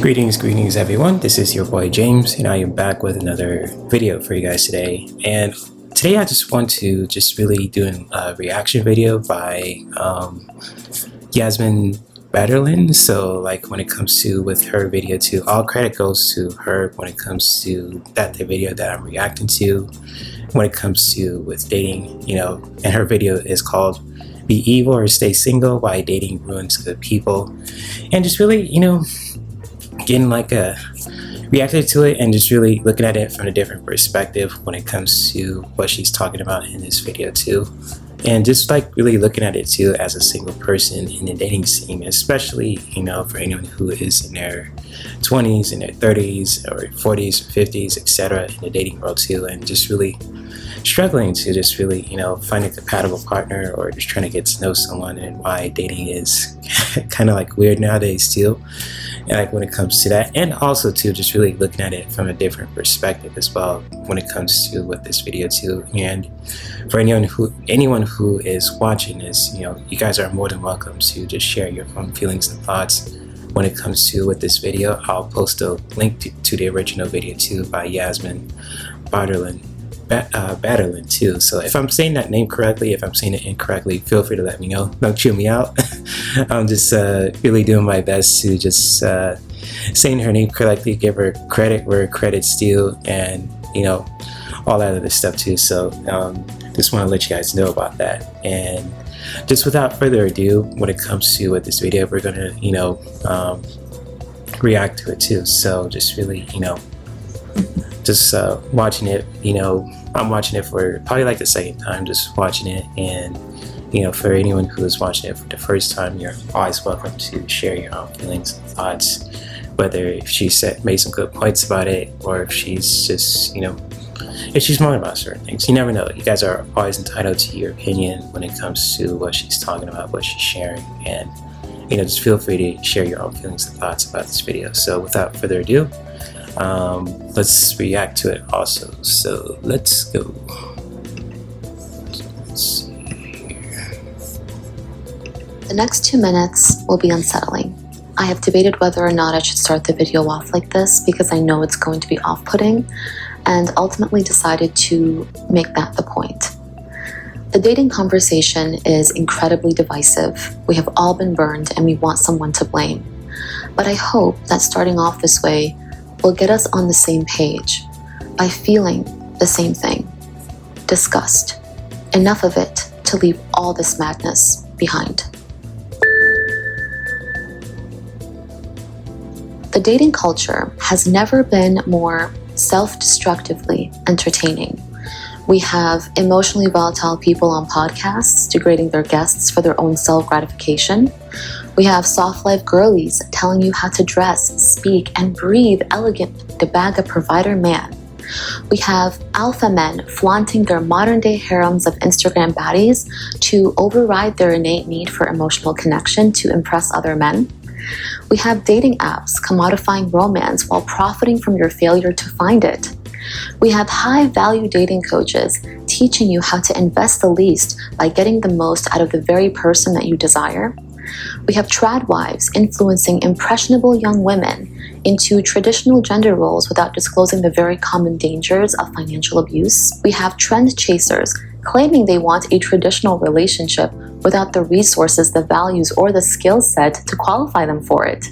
Greetings everyone. This is your boy James and I am back with another video for you guys today. And today I just want to really do a reaction video by Yasmin Batterlin. So like when it comes to with her video too, all credit goes to her when it comes to the video that I'm reacting to, when it comes to with dating, and her video is called Be Evil or Stay Single, Why Dating Ruins Good People. And just really, getting reacted to it and just really looking at it from a different perspective when it comes to what she's talking about in this video too, and just really looking at it too as a single person in the dating scene, especially for anyone who is in their 20s, in their 30s or 40s or 50s, etc., in the dating world too, and just really struggling to just really find a compatible partner or just trying to get to know someone, and why dating is kind of weird nowadays too. And when it comes to that, and also too just really looking at it from a different perspective as well when it comes to with this video too. And for anyone who is watching this, you guys are more than welcome to just share your own feelings and thoughts when it comes to with this video. I'll post a link to the original video too by Yasmin Batterlin too. So if I'm saying that name correctly, if I'm saying it incorrectly, feel free to let me know. Don't chew me out. I'm just really doing my best to just saying her name correctly, give her credit where credit's due, and all that other stuff too. So just want to let you guys know about that. And just without further ado, when it comes to with this video, we're gonna react to it too. So just really just watching it, I'm watching it for probably the second time, just watching it. And for anyone who is watching it for the first time, you're always welcome to share your own feelings and thoughts, whether if she made some good points about it, or if she's just if she's wrong about certain things. You never know. You guys are always entitled to your opinion when it comes to what she's talking about, what she's sharing, and just feel free to share your own feelings and thoughts about this video. So without further ado, let's react to it also. So let's go. Let's see here. The next 2 minutes will be unsettling. I have debated whether or not I should start the video off like this because I know it's going to be off-putting, and ultimately decided to make that the point. The dating conversation is incredibly divisive. We have all been burned and we want someone to blame. But I hope that starting off this way will get us on the same page by feeling the same thing. Disgust. Enough of it to leave all this madness behind. The dating culture has never been more self-destructively entertaining. We have emotionally volatile people on podcasts degrading their guests for their own self-gratification. We have soft life girlies telling you how to dress, speak, and breathe elegant to bag a provider man. We have alpha men flaunting their modern-day harems of Instagram baddies to override their innate need for emotional connection to impress other men. We have dating apps commodifying romance while profiting from your failure to find it. We have high-value dating coaches teaching you how to invest the least by getting the most out of the very person that you desire. We have trad wives influencing impressionable young women into traditional gender roles without disclosing the very common dangers of financial abuse. We have trend chasers claiming they want a traditional relationship without the resources, the values, or the skill set to qualify them for it.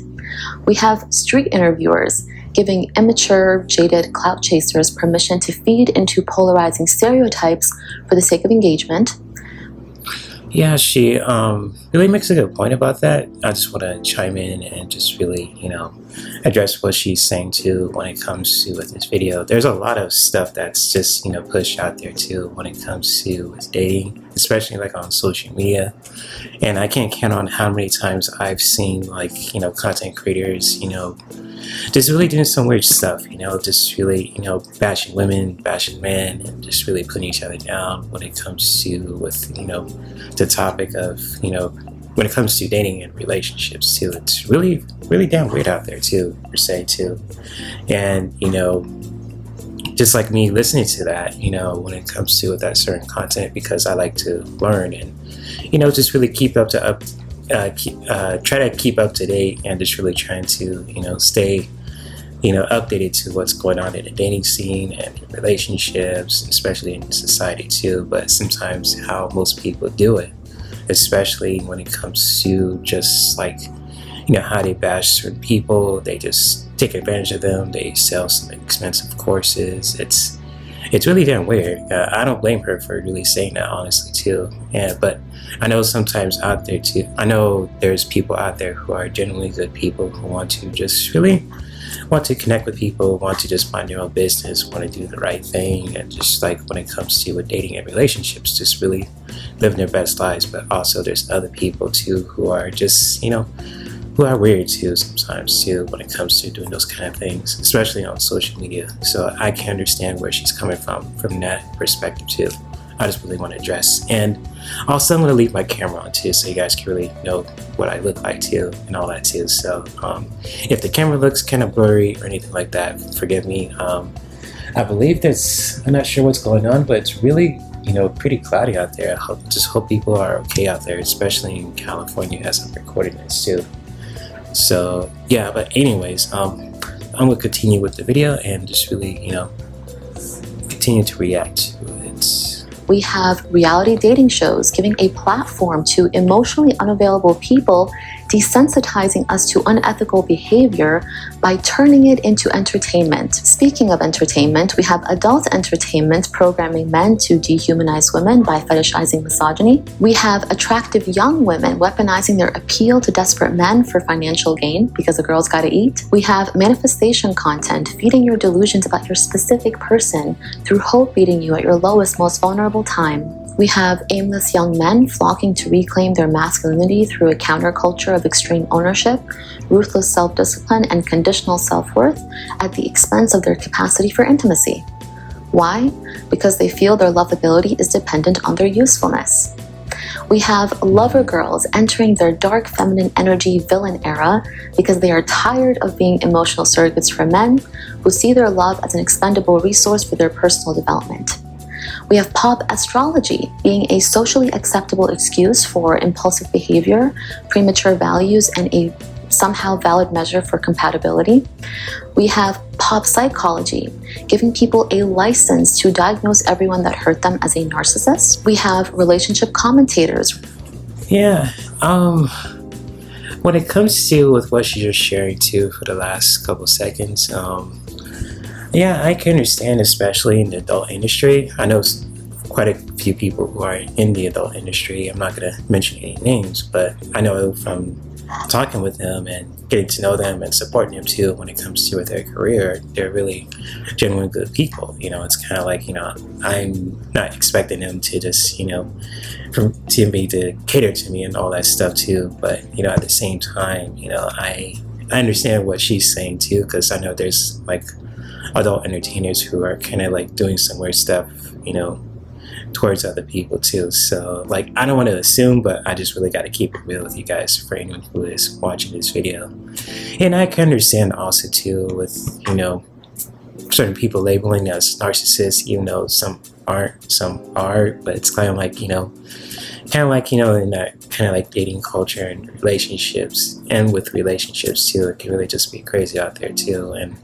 We have street interviewers giving immature, jaded clout chasers permission to feed into polarizing stereotypes for the sake of engagement. Yeah, she really makes a good point about that. I just want to chime in and just really, address what she's saying too when it comes to with this video. There's a lot of stuff that's just, pushed out there too when it comes to with dating, especially on social media. And I can't count on how many times I've seen content creators, just really doing some weird stuff, just really, bashing women, bashing men, and just really putting each other down when it comes to with, the topic of, when it comes to dating and relationships too. It's really, really damn weird out there too, per se too. And, just like me listening to that, when it comes to that certain content, because I like to learn and, just really keep up to try to keep up to date and just really trying to, stay, updated to what's going on in the dating scene and in relationships, especially in society too. But sometimes how most people do it, especially when it comes to just like, how they bash certain people, they just take advantage of them, they sell some expensive courses. It's really damn weird. I don't blame her for really saying that, honestly, too. But I know sometimes out there too, I know there's people out there who are genuinely good people who want to just really want to connect with people, want to just mind their own business, want to do the right thing, and just like when it comes to with dating and relationships, just really living their best lives. But also there's other people too who are just, who are weird too sometimes too when it comes to doing those kind of things, especially on social media. So I can understand where she's coming from that perspective too. I just really want to address. And also I'm going to leave my camera on too so you guys can really know what I look like too and all that too. So if the camera looks kind of blurry or anything like that, forgive me. I believe I'm not sure what's going on, but it's really pretty cloudy out there. Just hope people are okay out there, especially in California as I'm recording this too. So yeah, but anyways, I'm gonna continue with the video and just really, continue to react to it. We have reality dating shows giving a platform to emotionally unavailable people, desensitizing us to unethical behavior by turning it into entertainment. Speaking of entertainment, we have adult entertainment programming men to dehumanize women by fetishizing misogyny. We have attractive young women weaponizing their appeal to desperate men for financial gain because a girl's gotta eat. We have manifestation content feeding your delusions about your specific person through hope beating you at your lowest, most vulnerable time. We have aimless young men flocking to reclaim their masculinity through a counterculture of extreme ownership, ruthless self-discipline, and conditional self-worth at the expense of their capacity for intimacy. Why? Because they feel their lovability is dependent on their usefulness. We have lover girls entering their dark feminine energy villain era because they are tired of being emotional surrogates for men who see their love as an expendable resource for their personal development. We have pop astrology being a socially acceptable excuse for impulsive behavior, premature values, and a somehow valid measure for compatibility. We have pop psychology giving people a license to diagnose everyone that hurt them as a narcissist. We have relationship commentators. Yeah, when it comes to with what she's just sharing too for the last couple seconds, yeah, I can understand, especially in the adult industry. I know quite a few people who are in the adult industry. I'm not going to mention any names, but I know from talking with them and getting to know them and supporting them too when it comes to with their career, they're really genuinely good people. It's kind of like, I'm not expecting them to just, to me to cater to me and all that stuff too. But, at the same time, I understand what she's saying too, because I know there's like adult entertainers who are kind of like doing some weird stuff, towards other people too. So like, I don't want to assume, but I just really got to keep it real with you guys for anyone who is watching this video. And I can understand also too with, certain people labeling us narcissists, even though some aren't, some are, but it's kind of like, in that kind of like dating culture and relationships, and with relationships too, it can really just be crazy out there too. And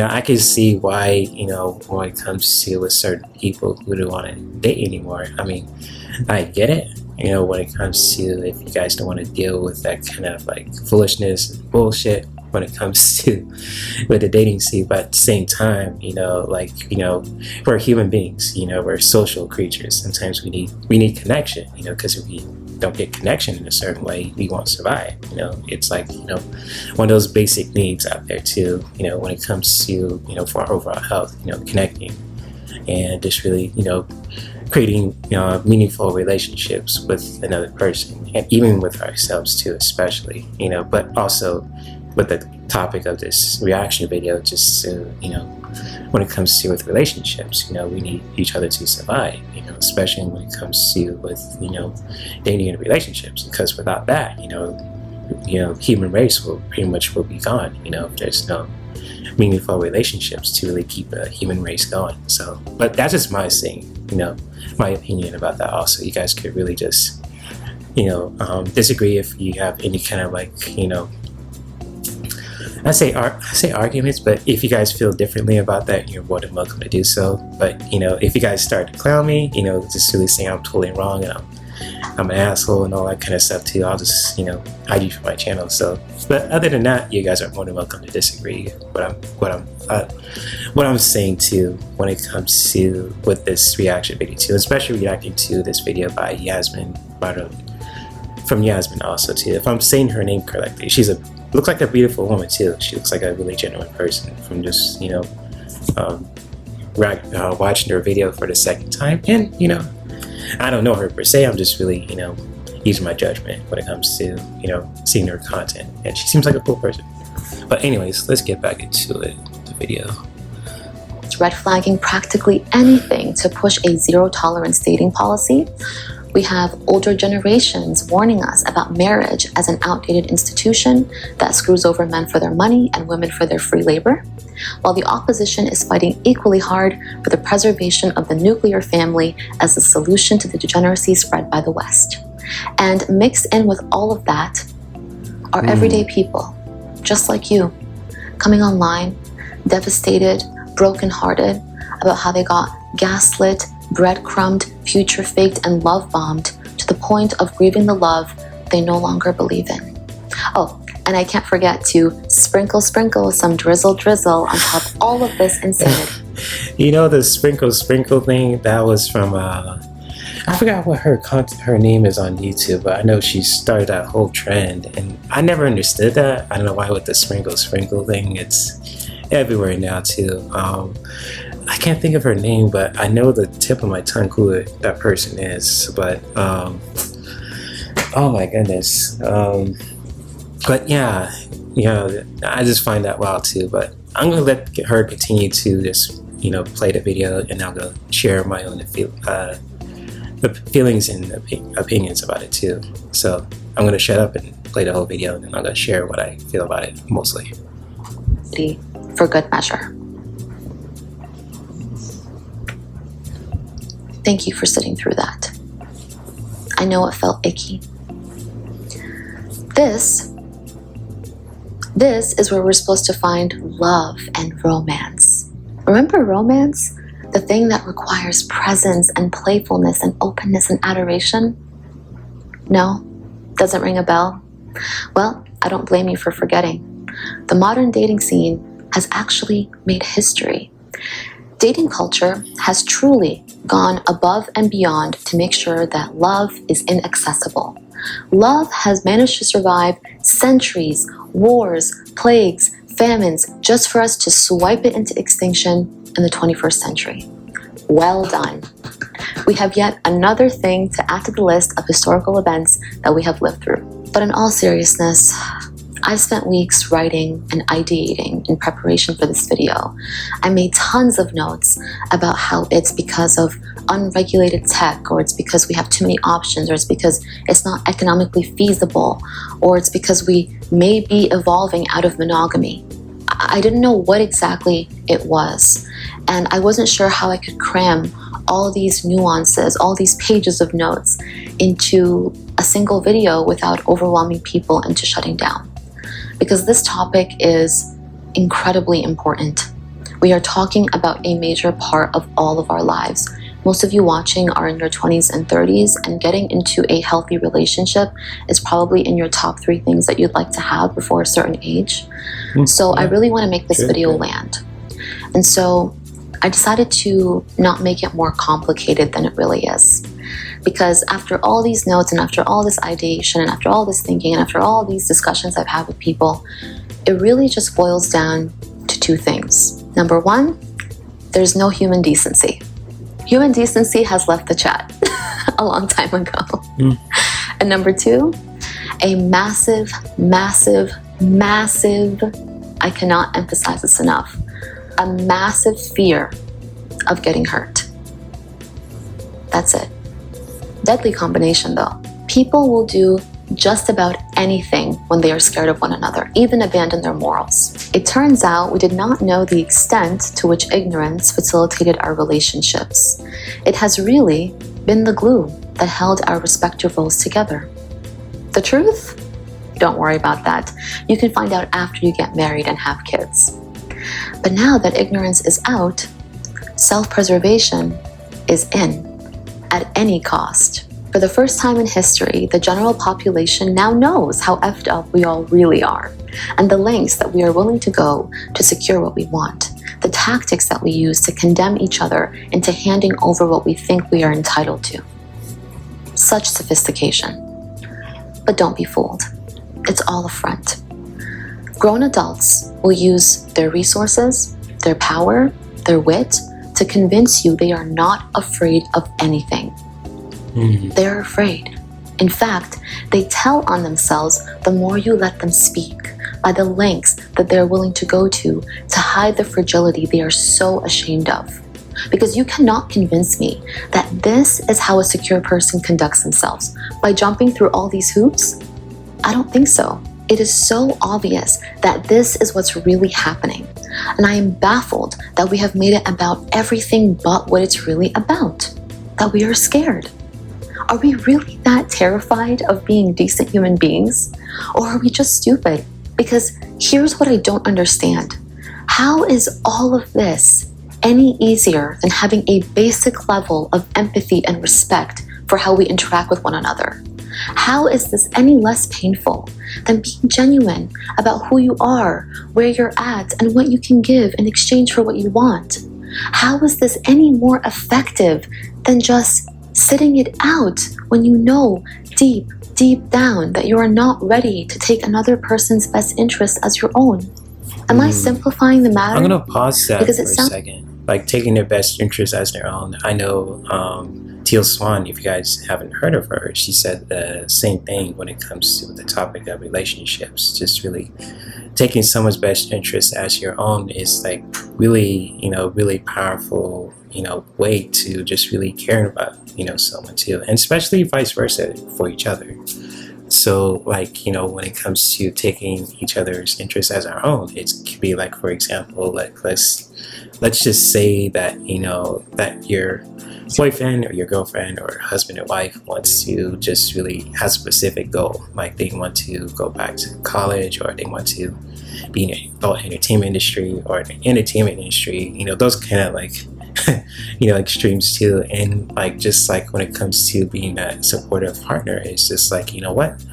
I can see why, when it comes to with certain people who don't want to date anymore. I mean, I get it, when it comes to if you guys don't want to deal with that kind of like foolishness and bullshit when it comes to with the dating scene. But at the same time, we're human beings, we're social creatures. Sometimes we need connection, because if we don't get connection in a certain way, we won't survive. It's like, one of those basic needs out there too, when it comes to, for our overall health, connecting and just really, creating, meaningful relationships with another person, and even with ourselves too, especially, but also with the topic of this reaction video, just to, when it comes to with relationships, we need each other to survive, especially when it comes to with, dating and relationships, because without that, human race will be gone, if there's no meaningful relationships to really keep a human race going. So, but that's just my saying, my opinion about that also. You guys could really just disagree, if you have any kind of I say arguments, but if you guys feel differently about that, you're more than welcome to do so. But if you guys start to clown me, just really saying I'm totally wrong and I'm an asshole and all that kind of stuff too, I'll just hide you from my channel. So, but other than that, you guys are more than welcome to disagree what I'm saying too when it comes to with this reaction video too, especially reacting to this video by Yasmin, from Yasmin also too. If I'm saying her name correctly, looks like a beautiful woman too. She looks like a really genuine person from just watching her video for the second time. And I don't know her per se. I'm just really using my judgment when it comes to seeing her content, and she seems like a cool person. But anyways, let's get back into it, the video. Red flagging practically anything to push a zero tolerance dating policy. We have older generations warning us about marriage as an outdated institution that screws over men for their money and women for their free labor, while the opposition is fighting equally hard for the preservation of the nuclear family as the solution to the degeneracy spread by the West. And mixed in with all of that are everyday people, just like you, coming online, devastated, brokenhearted about how they got gaslit, breadcrumbed, future faked, and love bombed to the point of grieving the love they no longer believe in. Oh, and I can't forget to sprinkle some drizzle on top of all of this insanity. The sprinkle thing, that was from I forgot what her name is on YouTube, but I know she started that whole trend, and I never understood that. I don't know why with the sprinkle thing, it's everywhere now too. I can't think of her name, but I know the tip of my tongue who that person is. But oh my goodness. But yeah, I just find that wild too. But I'm gonna let her continue to just play the video, and I'm gonna share my own the feelings and opinions about it too. So I'm gonna shut up and play the whole video, and then I'm gonna share what I feel about it mostly. For good measure. Thank you for sitting through that. I know it felt icky. This is where we're supposed to find love and romance. Remember romance? The thing that requires presence and playfulness and openness and adoration? No? Doesn't ring a bell? Well, I don't blame you for forgetting. The modern dating scene has actually made history. Dating culture has truly gone above and beyond to make sure that love is inaccessible. Love has managed to survive centuries, wars, plagues, famines, just for us to swipe it into extinction in the 21st century. Well done. We have yet another thing to add to the list of historical events that we have lived through. But in all seriousness, I spent weeks writing and ideating in preparation for this video. I made tons of notes about how it's because of unregulated tech, or it's because we have too many options, or it's because it's not economically feasible, or it's because we may be evolving out of monogamy. I didn't know what exactly it was, and I wasn't sure how I could cram all these nuances, all these pages of notes into a single video without overwhelming people into shutting down. Because this topic is incredibly important. We are talking about a major part of all of our lives. Most of you watching are in your 20s and 30s, and getting into a healthy relationship is probably in your top 3 things that you'd like to have before a certain age. So I really want to make this video land. And so I decided to not make it more complicated than it really is. Because after all these notes, and after all this ideation, and after all this thinking, and after all these discussions I've had with people, it really just boils down to 2 things. Number 1, there's no human decency. Human decency has left the chat a long time ago. And number 2, a massive, I cannot emphasize this enough, a massive fear of getting hurt. That's it. Deadly combination though. People will do just about anything when they are scared of one another, even abandon their morals. It turns out we did not know the extent to which ignorance facilitated our relationships. It has really been the glue that held our respective roles together. The truth? Don't worry about that. You can find out after you get married and have kids. But now that ignorance is out, self-preservation is in, at any cost. For the first time in history, the general population now knows how effed up we all really are, and the lengths that we are willing to go to secure what we want, the tactics that we use to condemn each other into handing over what we think we are entitled to. Such sophistication. But don't be fooled. It's all a front. Grown adults will use their resources, their power, their wit to convince you they are not afraid of anything. They're afraid. In fact, they tell on themselves the more you let them speak, by the lengths that they're willing to go to hide the fragility they are so ashamed of. Because you cannot convince me that this is how a secure person conducts themselves, by jumping through all these hoops. I don't think so. It is so obvious that this is what's really happening. And I am baffled that we have made it about everything but what it's really about. That we are scared. Are we really that terrified of being decent human beings? Or are we just stupid? Because here's what I don't understand. How is all of this any easier than having a basic level of empathy and respect for how we interact with one another? How is this any less painful than being genuine about who you are, where you're at, and what you can give in exchange for what you want? How is this any more effective than just sitting it out when you know deep, deep down that you are not ready to take another person's best interest as your own? Am I simplifying the matter? I'm going to pause that Because for a second. Like, taking their best interest as their own. I know Teal Swan, if you guys haven't heard of her, she said the same thing when it comes to the topic of relationships. Just really taking someone's best interest as your own is like really, really powerful, way to just really care about, someone too. And especially vice versa for each other. So like, when it comes to taking each other's interests as our own, it could be like, for example, like let's just say that, that your boyfriend or your girlfriend or husband or wife wants to just really have a specific goal. Like they want to go back to college, or they want to be in the adult entertainment industry or the entertainment industry, those kind of like, extremes too. And like, just like when it comes to being a supportive partner, it's just like, what?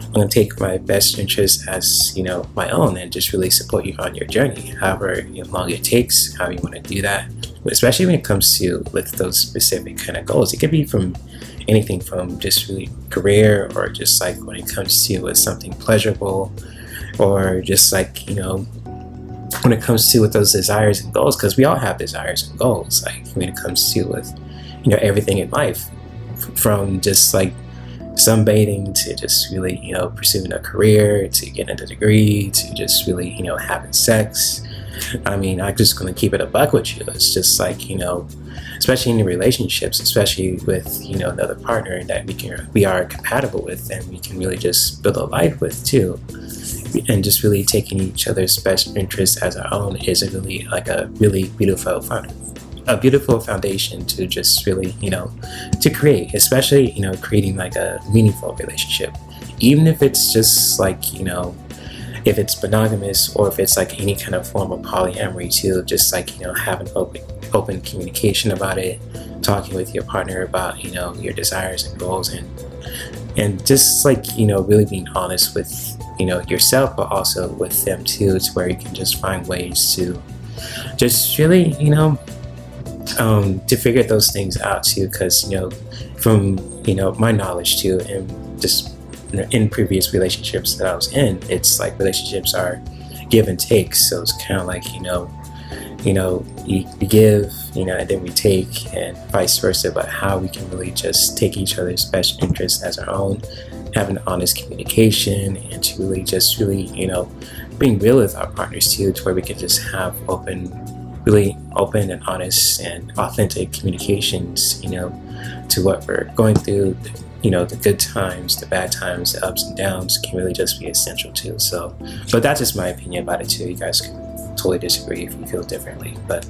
I'm going to take my best interest as, my own, and just really support you on your journey, however long it takes, how you want to do that. But especially when it comes to with those specific kind of goals, it could be from anything from just really career, or just like when it comes to with something pleasurable, or just like, when it comes to with those desires and goals, because we all have desires and goals, like when it comes to with, everything in life, from just like sunbathing to just really, pursuing a career, to getting a degree, to just really, having sex. I mean, I'm just going to keep it a buck with you. It's just like, especially in relationships, especially with, another partner that we are compatible with, and we can really just build a life with too. And just really taking each other's best interest as our own is a really like a really beautiful foundation to just really, to create, especially, creating like a meaningful relationship, even if it's just like, if it's monogamous, or if it's like any kind of form of polyamory too, just like, having open communication about it, talking with your partner about, your desires and goals, and just like, really being honest with, yourself, but also with them too, to where you can just find ways to just really, to figure those things out too. Because, from, my knowledge too, and just in previous relationships that I was in, it's like relationships are give and take. So it's kind of like, you give, and then we take, and vice versa. But how we can really just take each other's best interests as our own, have an honest communication, and to really just really, being real with our partners too, to where we can just have really open and honest and authentic communications, to what we're going through. The good times, the bad times, the ups and downs can really just be essential too. So, but that's just my opinion about it too. You guys can totally disagree if you feel differently. But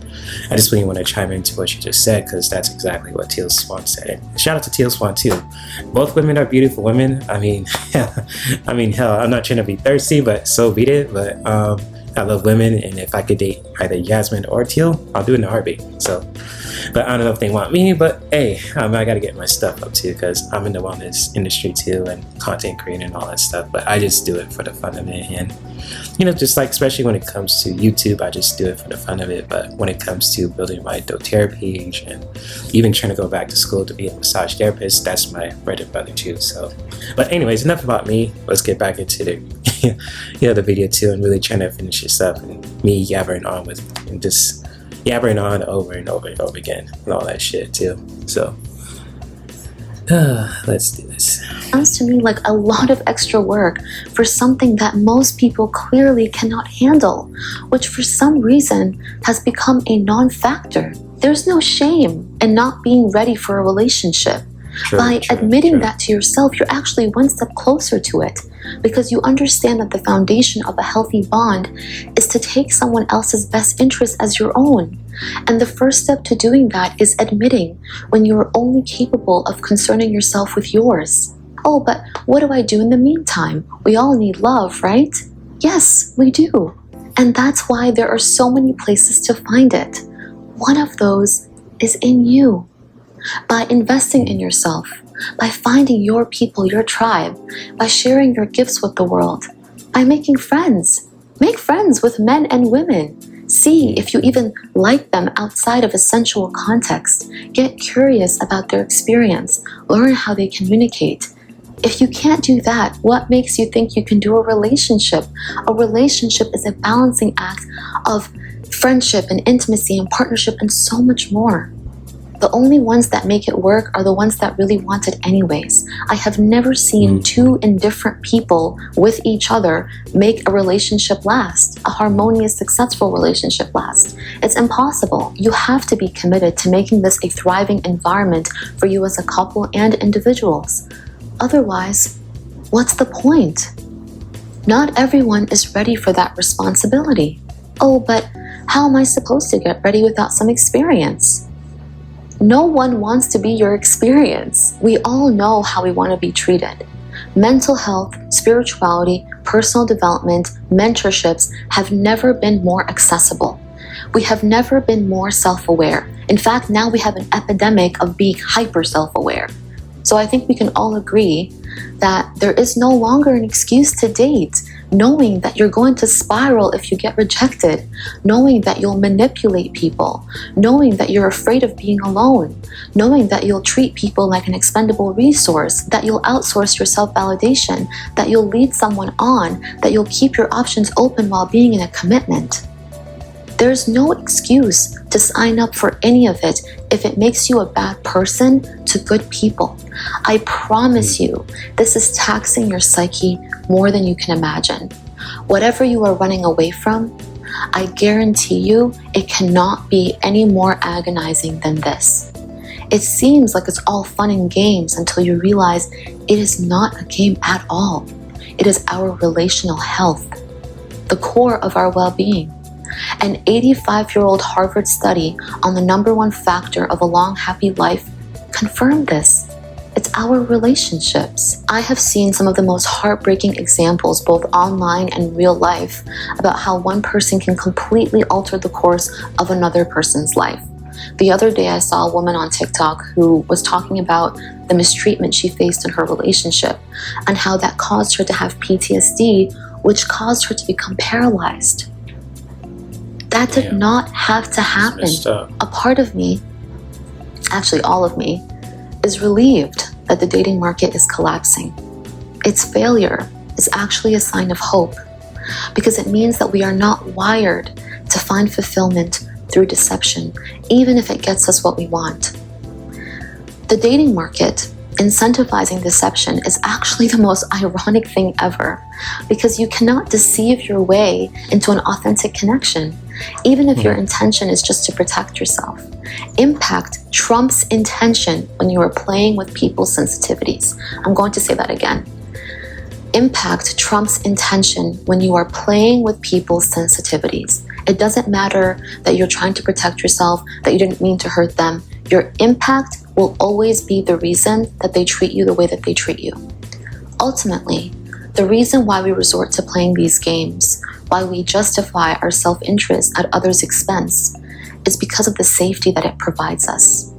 I just really want to chime into what you just said, because that's exactly what Teal Swan said. And shout out to Teal Swan too. Both women are beautiful women. I mean, hell, I'm not trying to be thirsty, but so be it. But I love women, and if I could date either Yasmin or Teal, I'll do it in a heartbeat. So, but I don't know if they want me, but hey, I gotta get my stuff up too, because I'm in the wellness industry too, and content creating and all that stuff. But I just do it for the fun of it, and just like, especially when it comes to YouTube, I just do it for the fun of it. But when it comes to building my doTERRA page and even trying to go back to school to be a massage therapist, that's my bread and butter too. So, but anyways, enough about me. Let's get back into the video too, and really trying to finish this up, and me yabbering on and just yabbering on over and over and over again and all that shit too. So let's do this. Sounds to me like a lot of extra work for something that most people clearly cannot handle, which for some reason has become a non-factor. There's no shame in not being ready for a relationship. By admitting that to yourself, you're actually one step closer to it, because you understand that the foundation of a healthy bond is to take someone else's best interest as your own. And the first step to doing that is admitting when you are only capable of concerning yourself with yours. Oh, but what do I do in the meantime? We all need love, right? Yes, we do. And that's why there are so many places to find it. One of those is in you. By investing in yourself, by finding your people, your tribe, by sharing your gifts with the world, by making friends. Make friends with men and women. See if you even like them outside of a sensual context. Get curious about their experience. Learn how they communicate. If you can't do that, what makes you think you can do a relationship? A relationship is a balancing act of friendship and intimacy and partnership and so much more. The only ones that make it work are the ones that really want it anyways. I have never seen two indifferent people with each other make a relationship last, a harmonious, successful relationship last. It's impossible. You have to be committed to making this a thriving environment for you as a couple and individuals. Otherwise, what's the point? Not everyone is ready for that responsibility. Oh, but how am I supposed to get ready without some experience? No one wants to be your experience. We all know how we want to be treated. Mental health, spirituality, personal development, mentorships have never been more accessible. We have never been more self-aware. In fact, now we have an epidemic of being hyper self-aware. So I think we can all agree that there is no longer an excuse to date, knowing that you're going to spiral if you get rejected, knowing that you'll manipulate people, knowing that you're afraid of being alone, knowing that you'll treat people like an expendable resource, that you'll outsource your self-validation, that you'll lead someone on, that you'll keep your options open while being in a commitment. There's no excuse to sign up for any of it if it makes you a bad person to good people. I promise you, this is taxing your psyche more than you can imagine. Whatever you are running away from, I guarantee you it cannot be any more agonizing than this. It seems like it's all fun and games until you realize it is not a game at all. It is our relational health, the core of our well-being. An 85-year-old Harvard study on the #1 factor of a long, happy life confirmed this. It's our relationships. I have seen some of the most heartbreaking examples, both online and real life, about how one person can completely alter the course of another person's life. The other day, I saw a woman on TikTok who was talking about the mistreatment she faced in her relationship and how that caused her to have PTSD, which caused her to become paralyzed. That did not have to happen. A part of me, actually all of me, is relieved that the dating market is collapsing. Its failure is actually a sign of hope, because it means that we are not wired to find fulfillment through deception, even if it gets us what we want. The dating market incentivizing deception is actually the most ironic thing ever, because you cannot deceive your way into an authentic connection, even if your intention is just to protect yourself. Impact trumps intention when you are playing with people's sensitivities. I'm going to say that again. Impact trumps intention when you are playing with people's sensitivities. It doesn't matter that you're trying to protect yourself, that you didn't mean to hurt them. Your impact will always be the reason that they treat you the way that they treat you. Ultimately, the reason why we resort to playing these games, why we justify our self-interest at others' expense, is because of the safety that it provides us.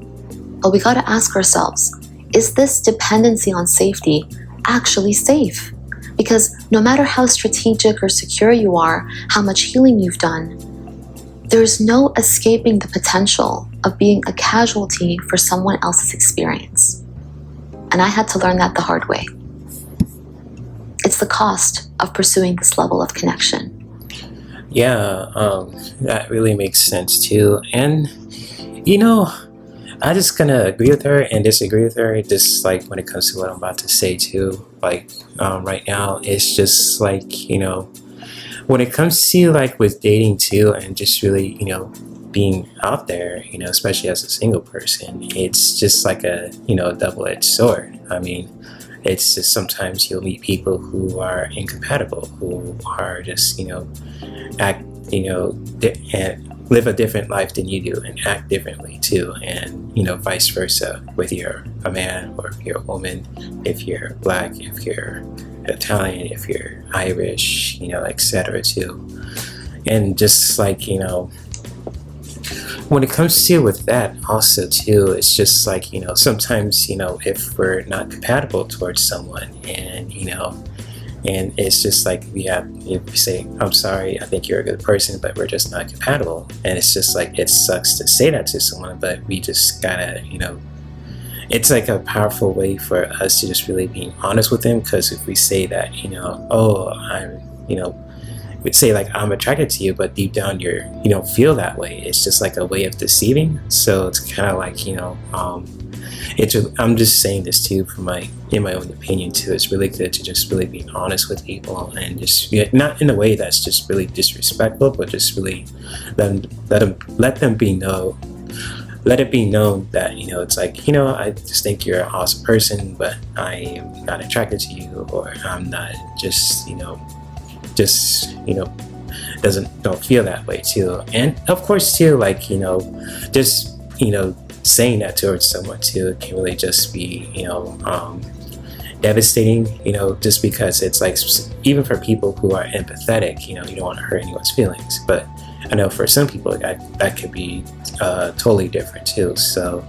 But we gotta ask ourselves, is this dependency on safety actually safe? Because no matter how strategic or secure you are, how much healing you've done, there's no escaping the potential of being a casualty for someone else's experience. And I had to learn that the hard way. It's the cost of pursuing this level of connection. Yeah, that really makes sense too. And I just gonna agree with her and disagree with her. Just like when it comes to what I'm about to say too. Like right now, it's just like when it comes to like with dating too, and just really being out there, especially as a single person, it's just like a double-edged sword. I mean, it's just sometimes you'll meet people who are incompatible, who are just act and live a different life than you do and act differently too, and vice versa, whether you're a man or if you're a woman, if you're black, if you're Italian, if you're Irish, etc. too. And just like when it comes to with that also too, it's just like sometimes if we're not compatible towards someone, and it's just like if we say, I'm sorry, I think you're a good person, but we're just not compatible. And it's just like, it sucks to say that to someone, but we just gotta, it's like a powerful way for us to just really be honest with them. Because if we say that, we say like, I'm attracted to you, but deep down you don't feel that way. It's just like a way of deceiving. So it's kind of like, I'm just saying this too in my own opinion too. It's really good to just really be honest with people and just not in a way that's just really disrespectful, but just really let it be known that it's like I just think you're an awesome person, but I am not attracted to you, or I'm not don't feel that way too. And of course too, like just saying that towards someone too can really just be devastating, just because it's like, even for people who are empathetic, you don't want to hurt anyone's feelings, but I know for some people that could be totally different too. So,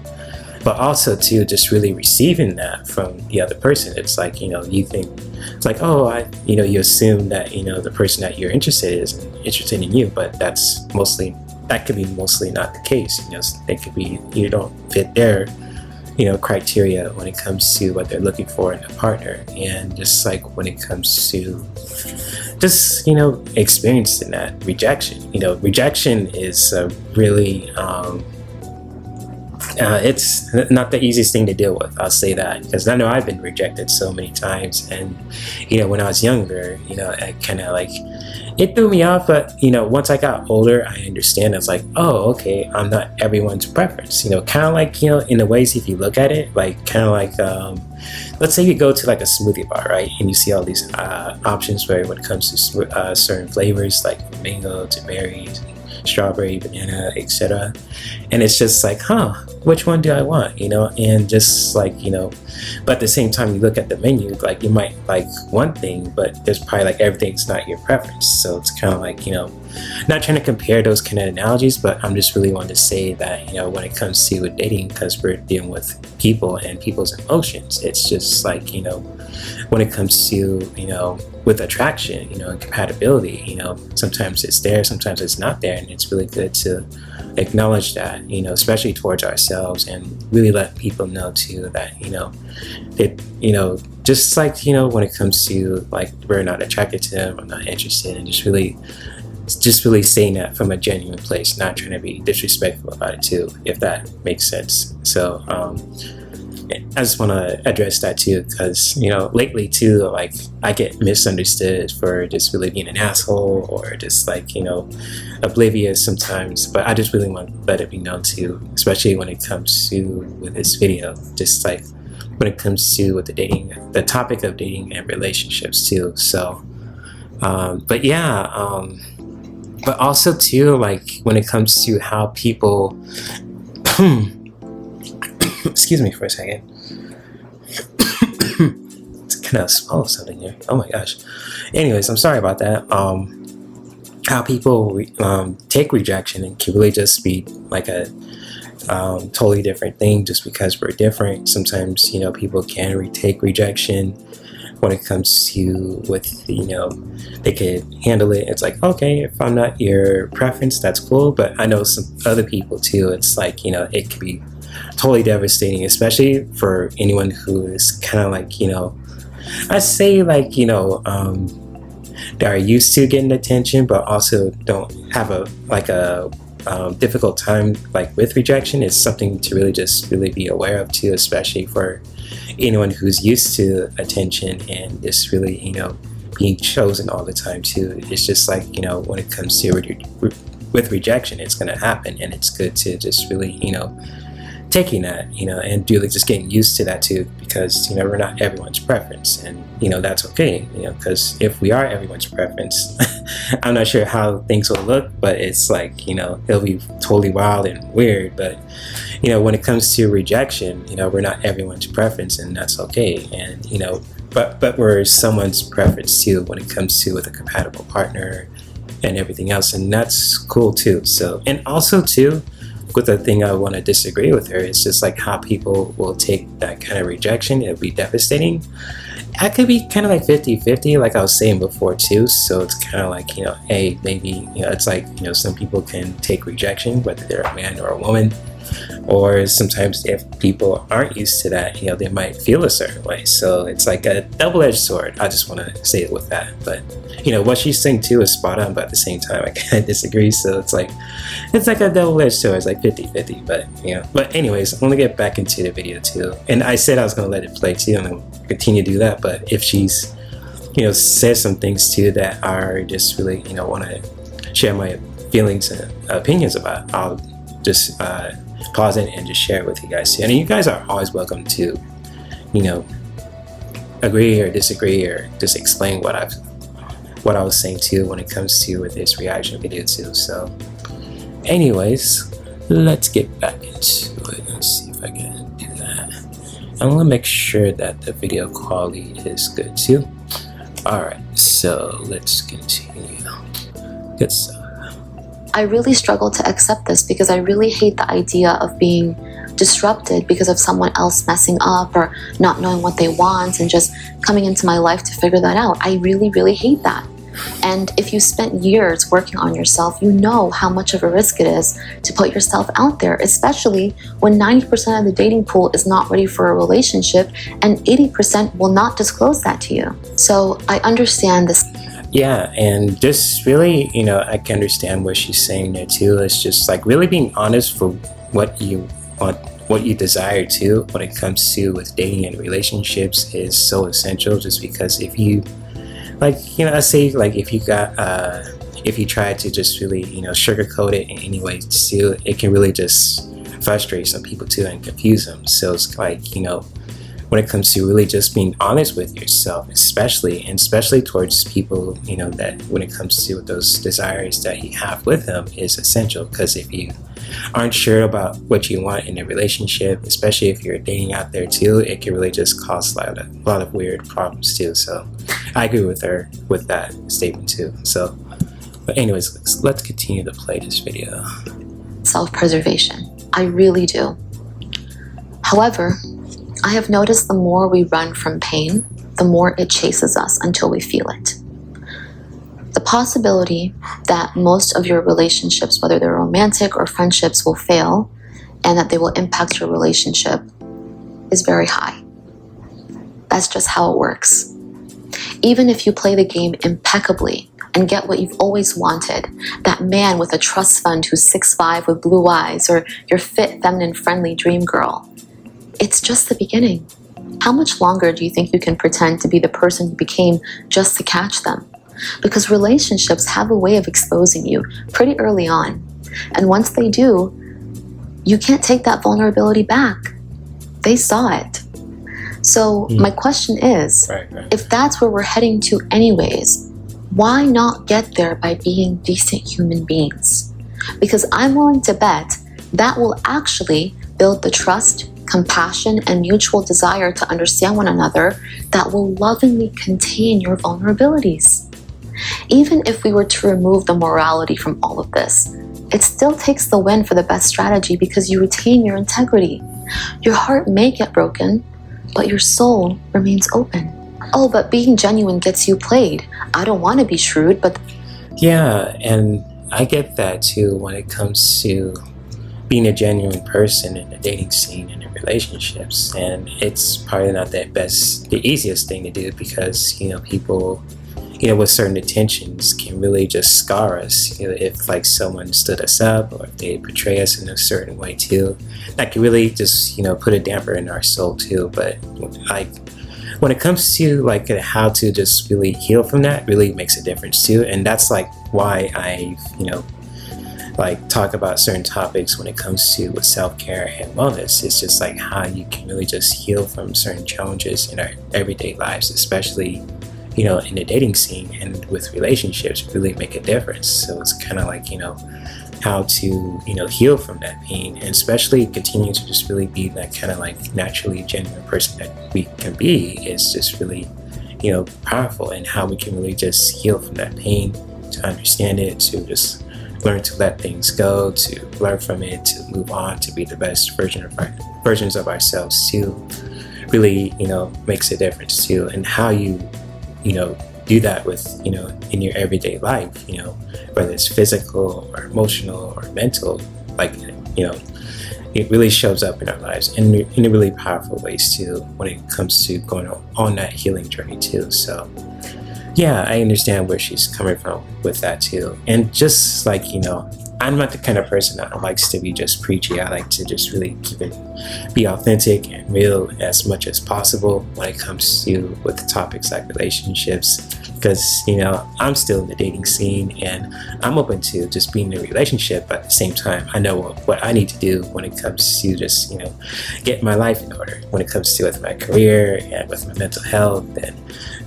but also too, just really receiving that from the other person, it's like you think it's like, you assume that the person that you're interested in is interested in you, but that could be mostly not the case. They could be, you don't fit their criteria when it comes to what they're looking for in a partner. And just like when it comes to just experiencing that rejection, rejection is really it's not the easiest thing to deal with, I'll say that, because I know I've been rejected so many times. And when I was younger, I kind of like, it threw me off, but once I got older, I understand. It's like, oh, okay, I'm not everyone's preference. Kind of like in the ways, if you look at it, like kind of like let's say you go to like a smoothie bar, right, and you see all these options where when it comes to certain flavors like mango to berries, strawberry, banana, etc. And it's just like, which one do I want? And just like but at the same time, you look at the menu, like you might like one thing, but there's probably like everything's not your preference. So it's kind of like not trying to compare those kind of analogies, but I'm just really wanting to say that when it comes to dating, because we're dealing with people and people's emotions, it's just like when it comes to with attraction, and compatibility, sometimes it's there, sometimes it's not there, and it's really good to acknowledge that, especially towards ourselves, and really let people know too that that just like when it comes to like, we're not attracted to them, I'm not interested, and just really saying that from a genuine place, not trying to be disrespectful about it too, if that makes sense. So I just want to address that too, because lately too, like I get misunderstood for just really being an asshole, or just like oblivious sometimes. But I just really want to let it be known too, especially when it comes to with this video, just like when it comes to with the topic of dating and relationships too. So but yeah, but also too, like when it comes to how people excuse me for a second. It's kind of swallow something here. Oh my gosh. Anyways, I'm sorry about that. How people take rejection and can really just be like a totally different thing just because we're different. Sometimes, you know, people can retake rejection when it comes to with, you know, they could handle it. It's like, okay, if I'm not your preference, that's cool. But I know some other people too, it's like, you know, it could be totally devastating, especially for anyone who is kind of like, you know, I say like, you know, they are used to getting attention, but also don't have a difficult time like with rejection. It's something to really just really be aware of too, especially for anyone who's used to attention and just really, you know, being chosen all the time too. It's just like, you know, when it comes to with rejection, it's going to happen, and it's good to just really, you know, taking that, you know, and really just getting used to that too, because, you know, we're not everyone's preference, and, you know, that's okay, you know, because if we are everyone's preference, I'm not sure how things will look, but it's like, you know, it'll be totally wild and weird. But, you know, when it comes to rejection, you know, we're not everyone's preference, and that's okay. And, you know, but we're someone's preference too when it comes to with a compatible partner and everything else, and that's cool too. So, and also too, with the thing I want to disagree with her, it's just like how people will take that kind of rejection. It'll be devastating. I could be kind of like 50-50, like I was saying before too. So it's kind of like, you know, hey, maybe, you know, it's like, you know, some people can take rejection, whether they're a man or a woman, or sometimes if people aren't used to that, you know, they might feel a certain way. So it's like a double-edged sword. I just want to say it with that. But, you know, what she's saying too is spot on, but at the same time I kind of disagree. So it's like a double-edged sword. It's like 50-50, but, you know. But anyways, I'm gonna get back into the video too, and I said I was gonna let it play too, and I'm gonna continue to do that. But if she's, you know, says some things too that are just really, you know, want to share my feelings and opinions about, I'll just pause it and just share it with you guys too. And you guys are always welcome to, you know, agree or disagree or just explain what I was saying too when it comes to with this reaction video too. So anyways, let's get back into it. Let's see if I can do that. I'm gonna make sure that the video quality is good too. Alright, so let's continue. Good stuff. I really struggle to accept this because I really hate the idea of being disrupted because of someone else messing up or not knowing what they want and just coming into my life to figure that out. I really, really hate that. And if you spent years working on yourself, you know how much of a risk it is to put yourself out there, especially when 90% of the dating pool is not ready for a relationship and 80% will not disclose that to you. So I understand this. Yeah, and just really, you know, I can understand what she's saying there too. It's just like really being honest for what you want, what you desire to when it comes to with dating and relationships is so essential. Just because if you, like, you know, I say like if you got, if you try to just really, you know, sugarcoat it in any way too, it can really just frustrate some people too and confuse them. So it's like, you know, when it comes to really just being honest with yourself, especially towards people, you know, that when it comes to those desires that you have with them is essential. Because if you aren't sure about what you want in a relationship, especially if you're dating out there too, it can really just cause a lot of weird problems too. So I agree with her with that statement too. So, but anyways, let's continue to play this video. Self-preservation. I really do. However, I have noticed the more we run from pain, the more it chases us until we feel it. The possibility that most of your relationships, whether they're romantic or friendships, will fail and that they will impact your relationship is very high. That's just how it works. Even if you play the game impeccably and get what you've always wanted, that man with a trust fund who's 6'5" with blue eyes, or your fit, feminine, friendly dream girl, it's just the beginning. How much longer do you think you can pretend to be the person you became just to catch them? Because relationships have a way of exposing you pretty early on. And once they do, you can't take that vulnerability back. They saw it. So my question is, if that's where we're heading to anyways, Why not get there by being decent human beings? Because I'm willing to bet that will actually build the trust, compassion, and mutual desire to understand one another that will lovingly contain your vulnerabilities. Even if we were to remove the morality from all of this, it still takes the win for the best strategy because you retain your integrity. Your heart may get broken, but your soul remains open. Oh, but being genuine gets you played. I don't want to be shrewd, but... Yeah, and I get that too when it comes to being a genuine person in the dating scene and in relationships. And it's probably not the easiest thing to do because, people, with certain intentions can really just scar us. If like someone stood us up or if they portray us in a certain way too, that can really just, put a damper in our soul too. But like, when it comes to like how to just really heal from that really makes a difference too. And that's like why I, like talk about certain topics when it comes to with self-care and wellness. It's just like how you can really just heal from certain challenges in our everyday lives, especially, in the dating scene and with relationships really make a difference. So it's kind of like, how to, heal from that pain and especially continue to just really be that kind of like naturally genuine person that we can be is just really, powerful, and how we can really just heal from that pain, to understand it, to just learn to let things go, to learn from it, to move on, to be the best versions of ourselves too, really, makes a difference too. And how you do that with, in your everyday life, whether it's physical or emotional or mental, like, it really shows up in our lives in really powerful ways too when it comes to going on that healing journey too. So yeah, I understand where she's coming from with that too. And just like, I'm not the kind of person that likes to be just preachy. I like to just really be authentic and real as much as possible when it comes to with the topics like relationships, because, I'm still in the dating scene and I'm open to just being in a relationship, but at the same time, I know what I need to do when it comes to just, get my life in order when it comes to with my career and with my mental health and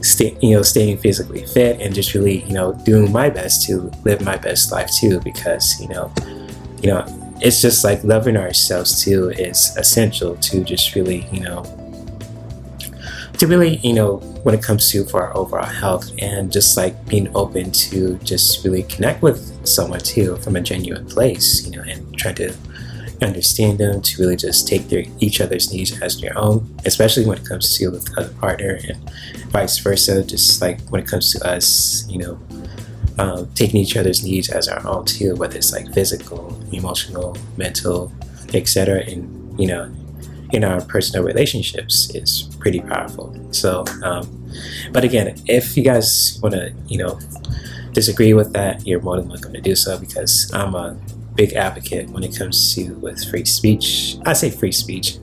staying physically fit and just really, doing my best to live my best life too, because, it's just like loving ourselves too is essential to just really, when it comes to for our overall health, and just like being open to just really connect with someone too from a genuine place, and trying to understand them, to really just take each other's needs as their own, especially when it comes to with the other partner, and vice versa, just like when it comes to us, taking each other's needs as our own too, whether it's like physical, emotional, mental, etc. And in our personal relationships is pretty powerful. So but again, if you guys want to disagree with that, you're more than welcome to do so, because I'm a big advocate when it comes to with free speech. I say free speech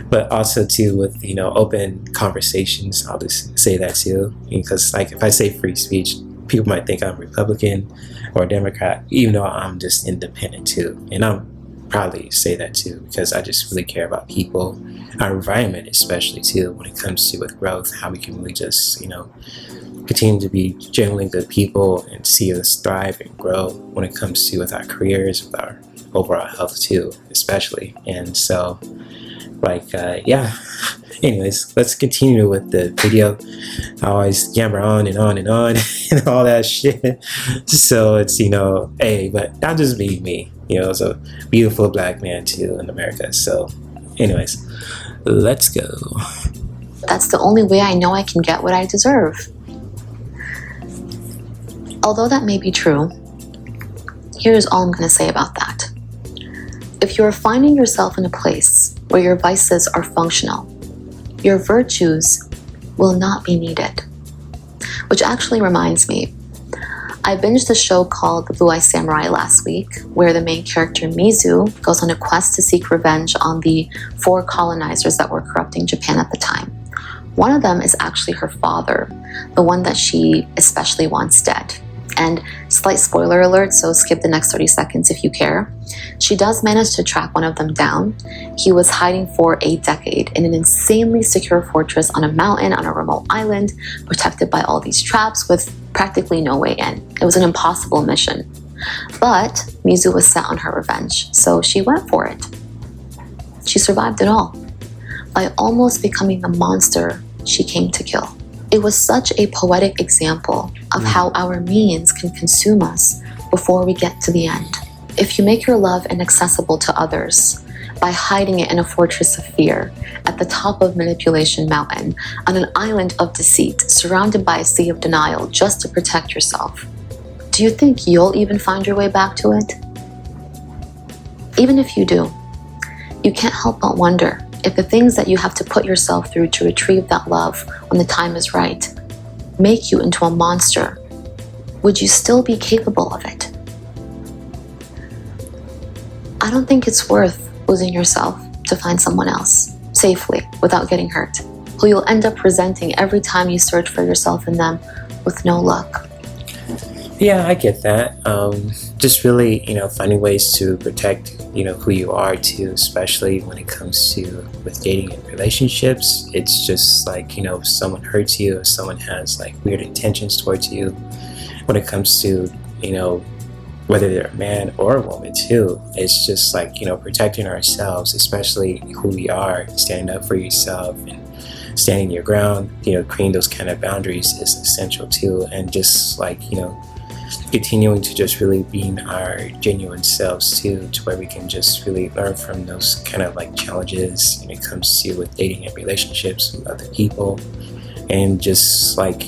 but also too with open conversations. I'll just say that too, because like if I say free speech, people might think I'm Republican or Democrat, even though I'm just independent too. And I'm proudly say that too, because I just really care about people, our environment especially too, when it comes to with growth, how we can really just continue to be genuinely good people and see us thrive and grow when it comes to with our careers, with our overall health too, especially. And so like yeah, anyways, let's continue with the video. I always yammer on and on and on and all that shit, so it's hey, but not just me, it's a beautiful black man too in America. So anyways, let's go. That's the only way I know I can get what I deserve. Although that may be true, here's all I'm going to say about that. If you're finding yourself in a place where your vices are functional, your virtues will not be needed. Which actually reminds me, I binged a show called The Blue Eye Samurai last week, where the main character Mizu goes on a quest to seek revenge on the 4 colonizers that were corrupting Japan at the time. One of them is actually her father, the one that she especially wants dead. And slight spoiler alert, so skip the next 30 seconds if you care. She does manage to track one of them down. He was hiding for a decade in an insanely secure fortress on a mountain on a remote island, protected by all these traps with practically no way in. It was an impossible mission. But Mizu was set on her revenge, so she went for it. She survived it all by almost becoming the monster she came to kill. It was such a poetic example of how our means can consume us before we get to the end. If you make your love inaccessible to others by hiding it in a fortress of fear, at the top of Manipulation Mountain, on an island of deceit, surrounded by a sea of denial just to protect yourself, do you think you'll even find your way back to it? Even if you do, you can't help but wonder if the things that you have to put yourself through to retrieve that love when the time is right make you into a monster, would you still be capable of it? I don't think it's worth losing yourself to find someone else, safely, without getting hurt, who you'll end up resenting every time you search for yourself in them with no luck. Yeah, I get that. Just really, finding ways to protect, who you are too, especially when it comes to with dating and relationships. It's just like, if someone hurts you, if someone has like weird intentions towards you, when it comes to, whether they're a man or a woman too, it's just like, protecting ourselves, especially who we are, standing up for yourself and standing your ground, creating those kind of boundaries is essential too. And just like, continuing to just really being our genuine selves too, to where we can just really learn from those kind of like challenges when it comes to with dating and relationships with other people, and just like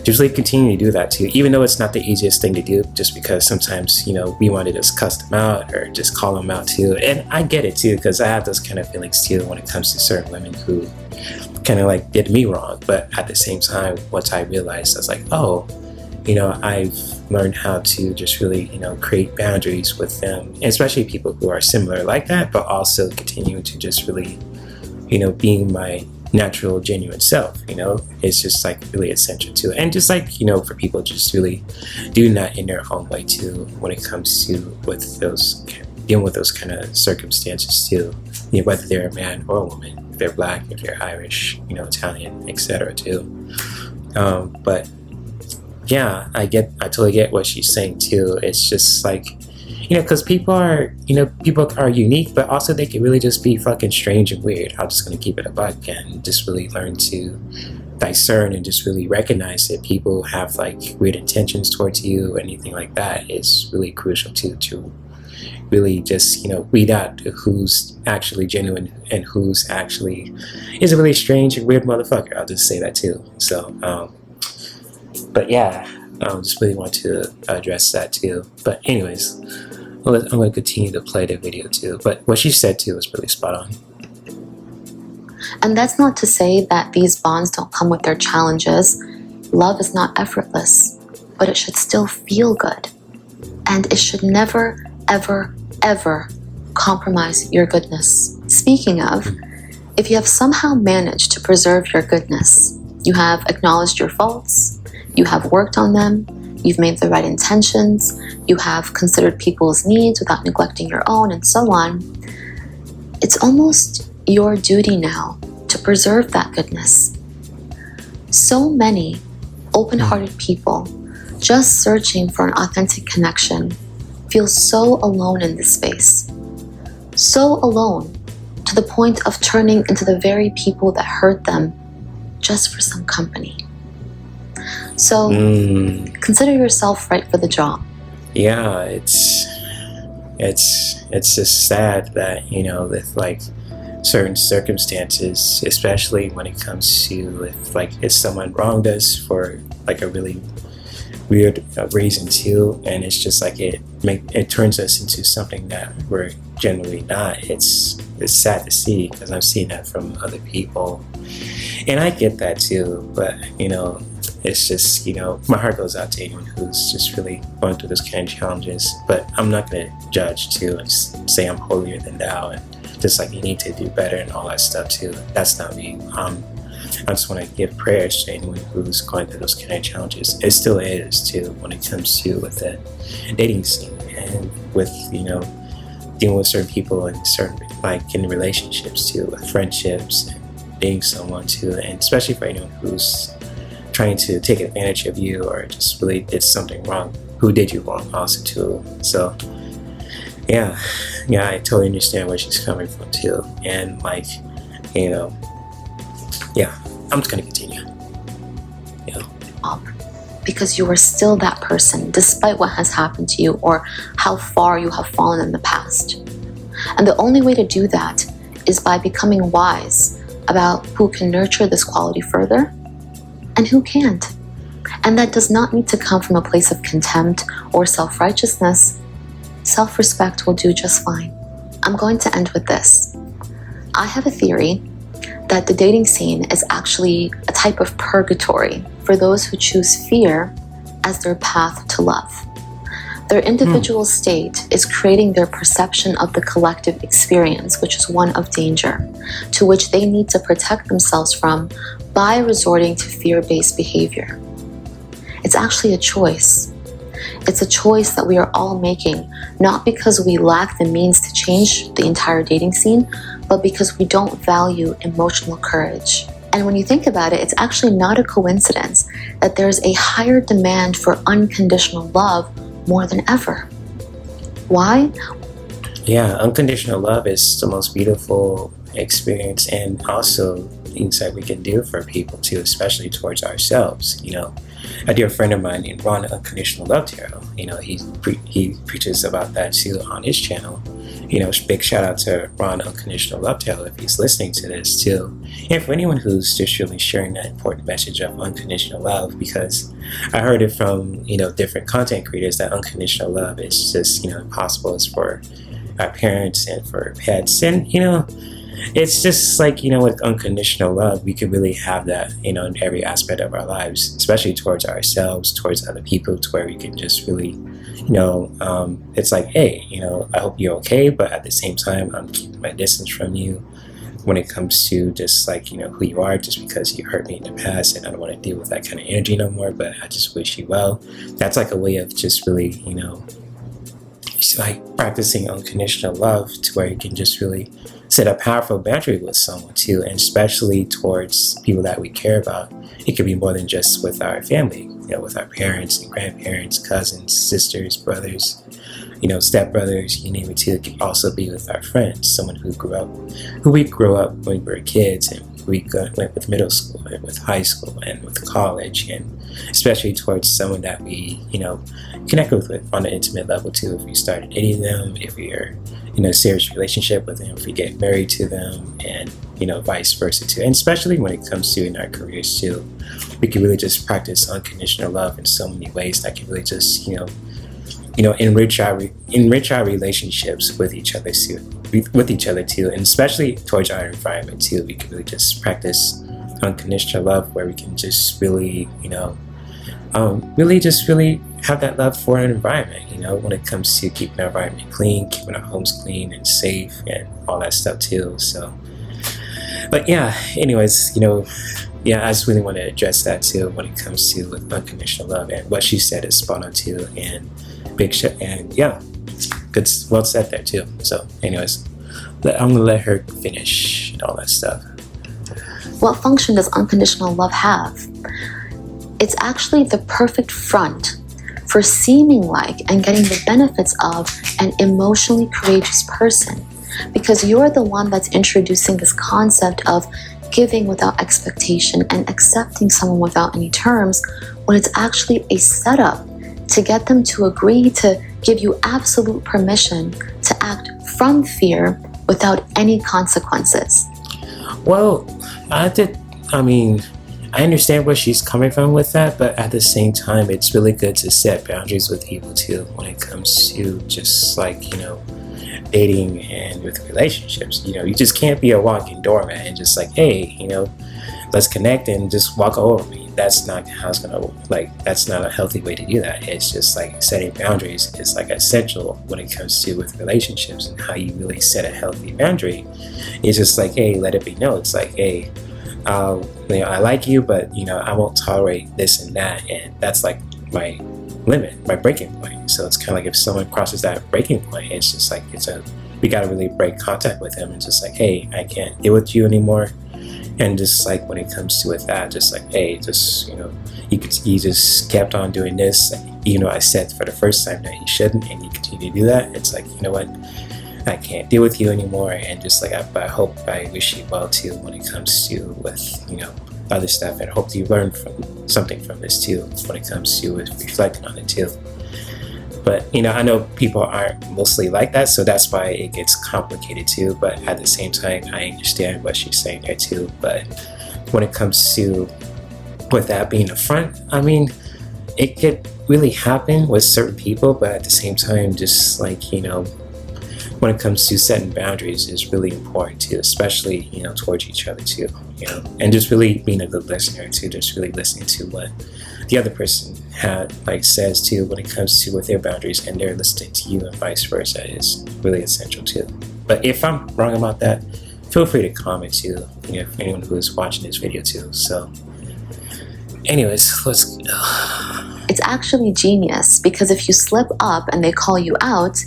just really continue to do that too, even though it's not the easiest thing to do, just because sometimes we want to just cuss them out or just call them out too. And I get it too, because I have those kind of feelings too when it comes to certain women who kind of like did me wrong. But at the same time, once I realized, I was like, oh, I've learned how to just really, create boundaries with them, and especially people who are similar like that, but also continuing to just really, being my natural, genuine self, it's just like really essential too. And just like, for people just really doing that in their own way too, when it comes to with those, dealing with those kind of circumstances too, whether they're a man or a woman, if they're Black, if they're Irish, Italian, etc. too. But yeah, I totally get what she's saying too. It's just like, because people are unique, but also they can really just be fucking strange and weird. I'm just going to keep it a buck and just really learn to discern and just really recognize that people have like weird intentions towards you or anything like that is really crucial too, to really just, weed out who's actually genuine and who's actually is a really strange and weird motherfucker. I'll just say that too. So, but yeah, just really want to address that too. But anyways, I'm going to continue to play the video too. But what she said too was really spot on. And that's not to say that these bonds don't come with their challenges. Love is not effortless, but it should still feel good. And it should never, ever, ever compromise your goodness. Speaking of, if you have somehow managed to preserve your goodness, you have acknowledged your faults, you have worked on them, you've made the right intentions, you have considered people's needs without neglecting your own, and so on, it's almost your duty now to preserve that goodness. So many open-hearted people just searching for an authentic connection feel so alone in this space. So alone to the point of turning into the very people that hurt them just for some company. So consider yourself right for the job. Yeah, it's just sad that, with like certain circumstances, especially when it comes to if someone wronged us for like a really weird reason too, and it's just like it turns us into something that we're generally not. It's sad to see, because I've seen that from other people, and I get that too. But it's just, my heart goes out to anyone who's just really going through those kind of challenges. But I'm not going to judge too and say I'm holier than thou and just like you need to do better and all that stuff too. That's not me. I just want to give prayers to anyone who's going through those kind of challenges. It still is too when it comes to with the dating scene and with, dealing with certain people and certain, like in relationships too, with friendships and dating someone too, and especially for anyone who's trying to take advantage of you or just really did something wrong, who did you wrong also too. So yeah, I totally understand where she's coming from too. And like, I'm just gonna continue. Because you are still that person despite what has happened to you or how far you have fallen in the past. And the only way to do that is by becoming wise about who can nurture this quality further and who can't. And that does not need to come from a place of contempt or self-righteousness. Self-respect will do just fine. I'm going to end with this. I have a theory that the dating scene is actually a type of purgatory for those who choose fear as their path to love. Their individual state is creating their perception of the collective experience, which is one of danger, to which they need to protect themselves from by resorting to fear-based behavior. It's actually a choice. It's a choice that we are all making, not because we lack the means to change the entire dating scene, but because we don't value emotional courage. And when you think about it, it's actually not a coincidence that there's a higher demand for unconditional love more than ever. Why? Yeah, unconditional love is the most beautiful experience and also things that we can do for people too, especially towards ourselves. A dear friend of mine in Ron Unconditional Love Tarot, he preaches about that too on his channel. Big shout out to Ron Unconditional Love Tarot if he's listening to this too. And for anyone who's just really sharing that important message of unconditional love, because I heard it from, different content creators that unconditional love is just, impossible for our parents and for pets. And, it's just like, with unconditional love, we could really have that, in every aspect of our lives, especially towards ourselves, towards other people, to where we can just really, it's like, hey, I hope you're okay, but at the same time, I'm keeping my distance from you when it comes to just like, who you are, just because you hurt me in the past and I don't want to deal with that kind of energy no more, but I just wish you well. That's like a way of just really, it's like practicing unconditional love to where you can just really set a powerful boundary with someone too, and especially towards people that we care about. It could be more than just with our family, with our parents and grandparents, cousins, sisters, brothers, stepbrothers, you name it too. It could also be with our friends, someone who we grew up when we were kids, and we went with middle school and with high school and with college, and especially towards someone that we, connect with on an intimate level too. If we started dating them, if we are in a serious relationship with them, if we get married to them, and vice versa too. And especially when it comes to in our careers too, we can really just practice unconditional love in so many ways that can really just enrich our relationships with each other too, and especially towards our environment too. We can really just practice unconditional love where we can just really really have that love for an environment, when it comes to keeping our environment clean, keeping our homes clean and safe and all that stuff too. So, but yeah, anyways, I just really want to address that too when it comes to with unconditional love, and what she said is spot on too, and big shit, and yeah, good, well said there too. So anyways, I'm gonna let her finish and all that stuff. What function does unconditional love have? It's actually the perfect front for seeming like and getting the benefits of an emotionally courageous person, because you're the one that's introducing this concept of giving without expectation and accepting someone without any terms, when it's actually a setup to get them to agree to give you absolute permission to act from fear without any consequences. Well, I understand where she's coming from with that, but at the same time, it's really good to set boundaries with people too when it comes to just like, dating and with relationships. You just can't be a walking doormat and just like, hey, let's connect and just walk over me. That's not how it's gonna that's not a healthy way to do that. It's just like setting boundaries is like essential when it comes to with relationships, and how you really set a healthy boundary. It's just like, hey, let it be known. It's like, hey, I like you, but I won't tolerate this and that, and that's like my limit, my breaking point. So it's kind of like if someone crosses that breaking point, it's just like we gotta really break contact with them and just like, hey, I can't deal with you anymore. And just like when it comes to with that, just like, hey, just you just kept on doing this, even though I said for the first time that you shouldn't, and you continue to do that. It's like, you know what, I can't deal with you anymore, and just like I wish you well too when it comes to with other stuff, and I hope you learn from something from this too when it comes to with reflecting on it too. But I know people aren't mostly like that, so that's why it gets complicated too. But at the same time, I understand what she's saying there too. But when it comes to with that being the front, I mean, it could really happen with certain people, but at the same time, just like when it comes to setting boundaries is really important too, especially towards each other too, and just really being a good listener too, just really listening to what the other person says too when it comes to with their boundaries, and they're listening to you and vice versa is really essential too. But if I'm wrong about that, feel free to comment too, if anyone who is watching this video too. So anyways, let's go. It's actually genius, because if you slip up and they call you out,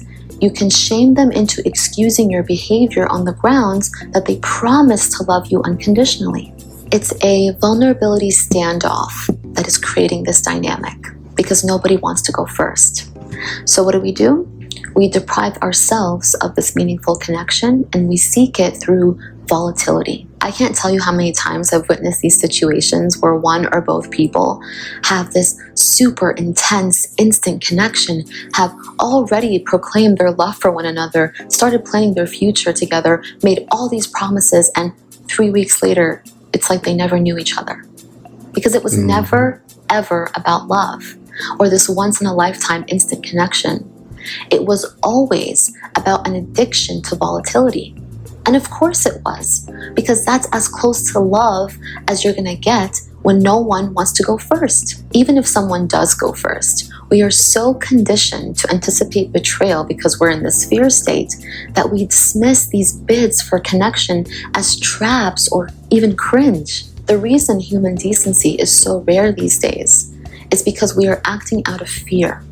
you can shame them into excusing your behavior on the grounds that they promised to love you unconditionally. It's a vulnerability standoff that is creating this dynamic, because nobody wants to go first. So what do? We deprive ourselves of this meaningful connection, and we seek it through volatility. I can't tell you how many times I've witnessed these situations where one or both people have this super intense instant connection, have already proclaimed their love for one another, started planning their future together, made all these promises, and 3 weeks later, it's like they never knew each other. Because it was never, ever about love or this once-in-a-lifetime instant connection. It was always about an addiction to volatility. And of course it was, because that's as close to love as you're gonna get when no one wants to go first. Even if someone does go first, we are so conditioned to anticipate betrayal because we're in this fear state that we dismiss these bids for connection as traps or even cringe. The reason human decency is so rare these days is because we are acting out of fear.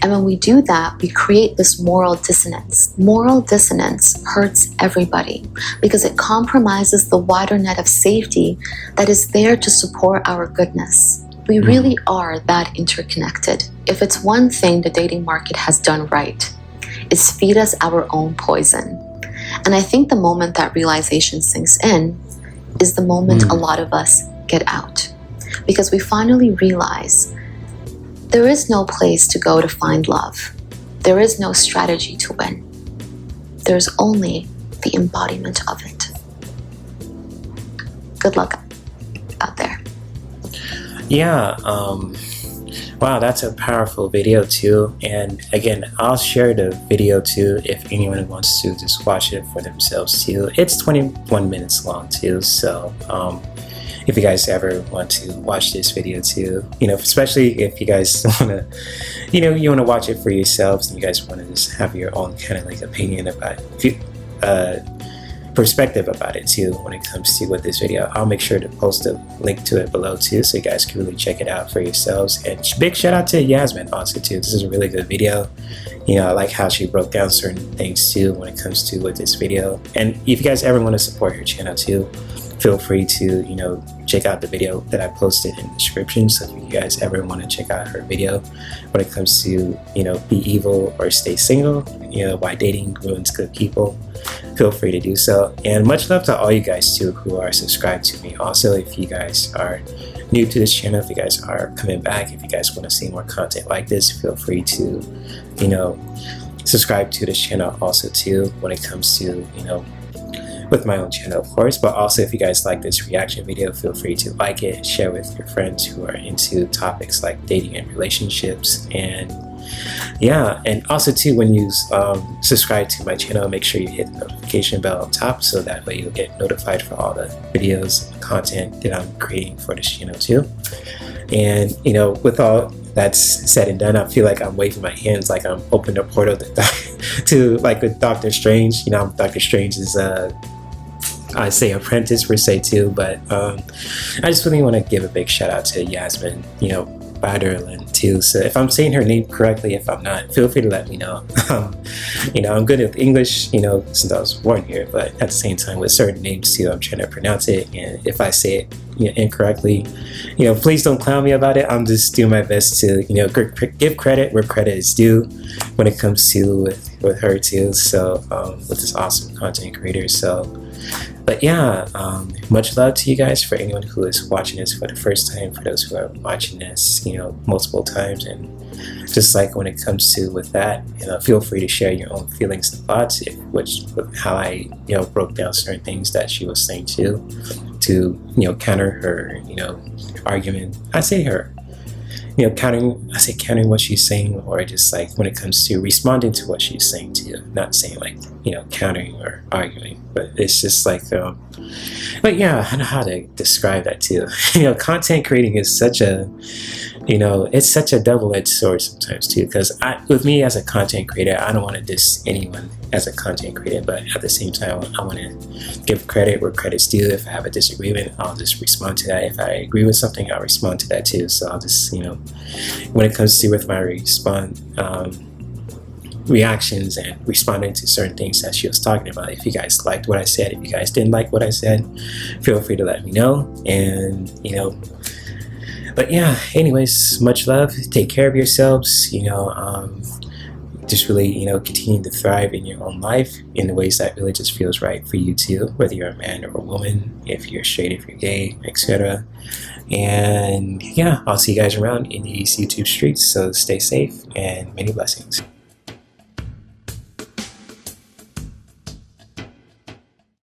And when we do that, we create this moral dissonance. Moral dissonance hurts everybody because it compromises the wider net of safety that is there to support our goodness. We really are that interconnected. If it's one thing the dating market has done right, it's feed us our own poison. And I think the moment that realization sinks in is the moment a lot of us get out. Because we finally realize there is no place to go to find love. There is no strategy to win. There's only the embodiment of it. Good luck out there. Yeah, wow, that's a powerful video too. And again, I'll share the video too if anyone wants to just watch it for themselves too. It's 21 minutes long too, so if you guys ever want to watch this video too, especially if you guys want to, you want to watch it for yourselves and you guys want to just have your own kind of like opinion about perspective about it too when it comes to with this video, I'll make sure to post a link to it below too so you guys can really check it out for yourselves. And big shout out to Yasmin also too. This is a really good video. I like how she broke down certain things too when it comes to with this video. And if you guys ever want to support her channel too, feel free to check out the video that I posted in the description. So if you guys ever want to check out her video when it comes to be evil or stay single, why dating ruins good people, feel free to do so. And much love to all you guys too who are subscribed to me. Also, if you guys are new to this channel, if you guys are coming back, if you guys want to see more content like this, feel free to subscribe to this channel also too when it comes to with my own channel, of course. But also, if you guys like this reaction video, feel free to like it, share with your friends who are into topics like dating and relationships. And yeah, and also too, when you subscribe to my channel, make sure you hit the notification bell on top so that way you'll get notified for all the videos and content that I'm creating for this channel too. And with all that's said and done, I feel like I'm waving my hands like I'm opening a portal to like with Doctor Strange. Doctor Strange is I say apprentice per se too, but I just really want to give a big shout out to Yasmin, Baderlin too. So if I'm saying her name correctly, if I'm not, feel free to let me know. I'm good at English, since I was born here, but at the same time with certain names too, I'm trying to pronounce it. And if I say it incorrectly, please don't clown me about it. I'm just doing my best to, give credit where credit is due when it comes to with her too. So with this awesome content creator. So, but yeah, much love to you guys, for anyone who is watching this for the first time, for those who are watching this, multiple times. And just like when it comes to with that, feel free to share your own feelings and thoughts, how I, broke down certain things that she was saying to counter her, argument. I say countering what she's saying, or just like when it comes to responding to what she's saying to you, not saying like, countering or arguing, but it's just like, but yeah, I don't know how to describe that too. Content creating is such a, it's such a double-edged sword sometimes too, because with me as a content creator, I don't want to diss anyone as a content creator, but at the same time, I want to give credit where credit's due. If I have a disagreement, I'll just respond to that. If I agree with something, I'll respond to that too. So I'll just, when it comes to with my reactions and responding to certain things that she was talking about, if you guys liked what I said, if you guys didn't like what I said, feel free to let me know. And but yeah, anyways, much love, take care of yourselves, just really, continue to thrive in your own life in the ways that really just feels right for you too, whether you're a man or a woman, if you're straight, if you're gay, etc. And yeah, I'll see you guys around in these YouTube streets, so stay safe and many blessings.